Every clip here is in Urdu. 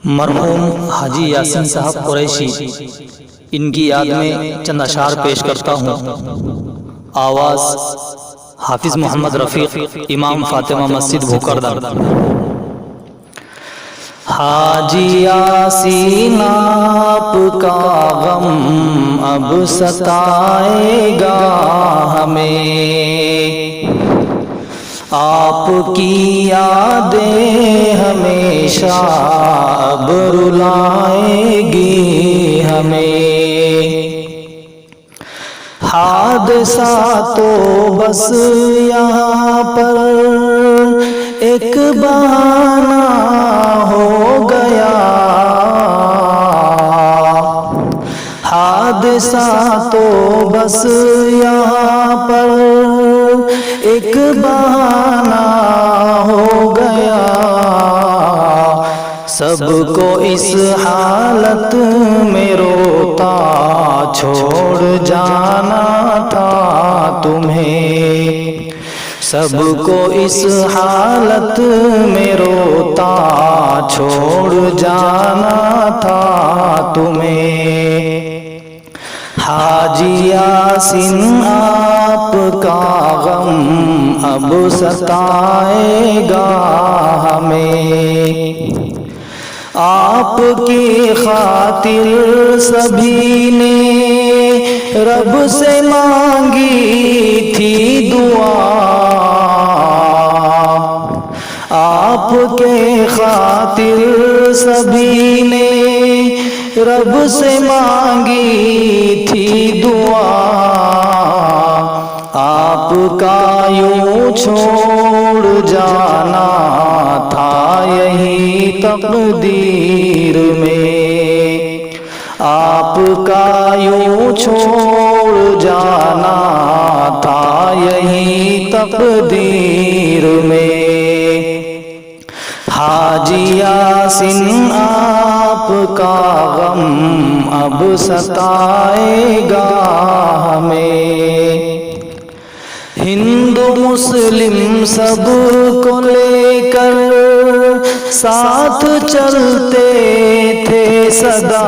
مرحوم حاجی یاسین صاحب قریشی، ان کی یاد میں چند اشعار پیش کرتا ہوں۔ آواز حافظ محمد رفیق، امام فاطمہ مسجد بھوکردن۔ حاجی یاسین آپ کا غم اب ستائے گا ہمیں، آپ کی یادیں ہمیشہ اب رلائے گی ہمیں۔ حادثہ تو بس یہاں پر ایک بہانہ ہو گیا، حادثہ تو بس یہاں پر ایک بہانہ ہو گیا، سب کو اس حالت میں روتا چھوڑ جانا تھا تمہیں، سب کو اس حالت میں روتا چھوڑ جانا تھا تمہیں۔ حاجی یاسین آپ کا غم اب ستائے گا ہمیں، آپ کی خاطر سبھی نے رب سے مانگی تھی دعا، آپ کے خاطر سبھی نے رب سے مانگی تھی دعا، آپ کا یوں چھوڑ جانا تھا یہی تقدیر میں، آپ کا یوں چھوڑ جانا تھا یہی تقدیر میں۔ حاجی یاسین آپ کا غم اب ستائے گا ہمیں، ہندو مسلم سب کو لے کر ساتھ چلتے تھے سدا،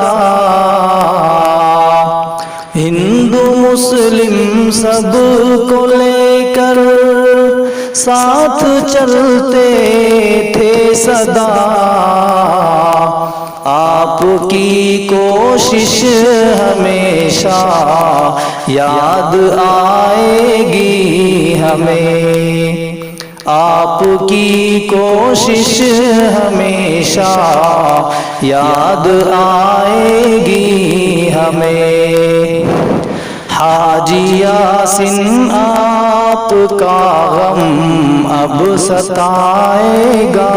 ہندو مسلم سب کو لے کر ساتھ چلتے تھے سدا، آپ کی کوشش ہمیشہ یاد آئے گی ہمیں، آپ کی کوشش ہمیشہ یاد آئے گی ہمیں۔ حاجی یاسین آپ کا غم اب ستائے گا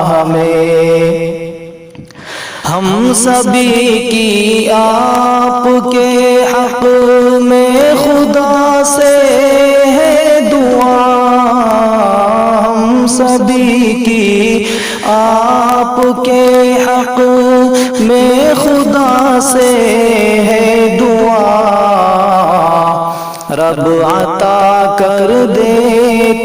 ہمیں، ہم سبھی کی آپ کے حق میں خدا سے ہے دعا، ہم سبھی کی آپ کے حق میں خدا سے ہے دعا، رب عطا کر دے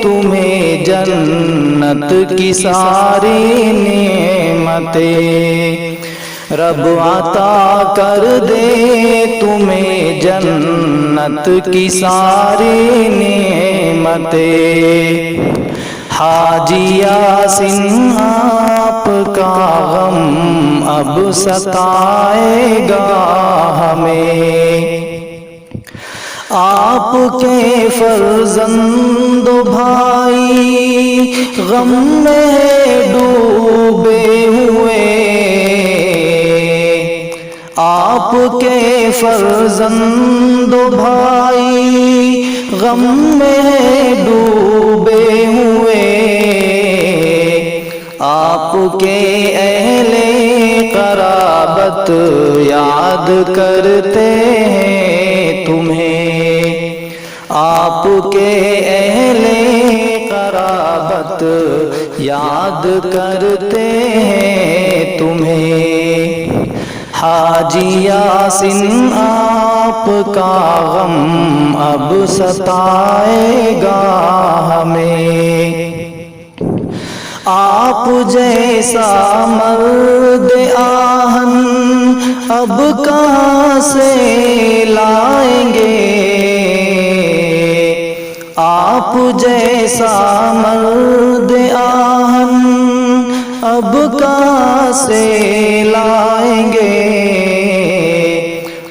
تمہیں جنت کی ساری نعمتیں، رب عطا کر دے تمہیں جنت کی ساری نعمتیں۔ حاجی یاسین آپ کا غم اب ستائے گا ہمیں، آپ کے فرزند و بھائی غم میں ڈوبے ہوئے، آپ کے فرزند و بھائی غم میں ڈوبے ہوئے، آپ کے اہل قرابت یاد کرتے ہیں تمہیں، آپ کے اہل قرابت یاد کرتے ہیں تمہیں۔ حاجی یاسین آپ کا غم اب ستائے گا ہمیں، آپ جیسا مرد آہن اب کہاں سے لائیں گے، آپ جیسا مرد آہن اب کہاں سے لائیں گے،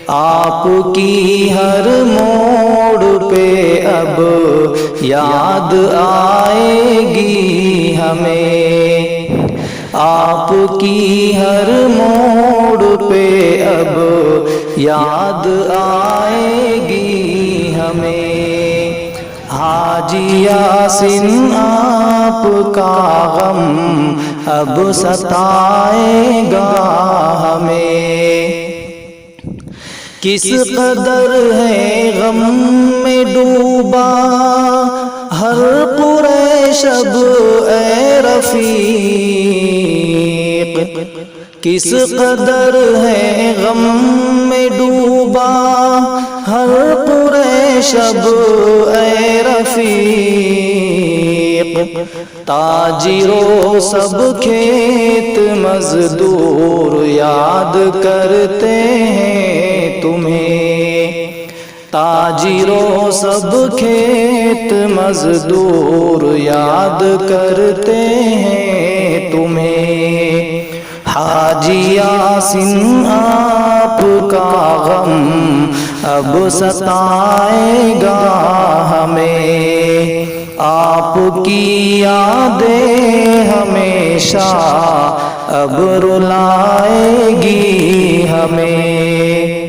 آپ کی ہر موڑ پہ اب یاد آئے گی ہمیں، آپ کی ہر موڑ پہ اب یاد آئے گی ہمیں۔ حاجی یاسین آپ کا غم اب ستائے گا ہمیں، کس قدر ہے غم میں ڈوبا ہر قریش اب اے رفیق، کس قدر ہے غم میں ڈوبا ہر قریش اب اے رفیق، تاجروں سب کھیت مزدور یاد کرتے ہیں تمہیں، تاجروں سب کھیت مزدور یاد کرتے ہیں تمہیں، حاجی یاسین آپ کا غم اب ستائے گا ہمیں، آپ کی یادیں ہمیشہ اب رلائے گی ہمیں۔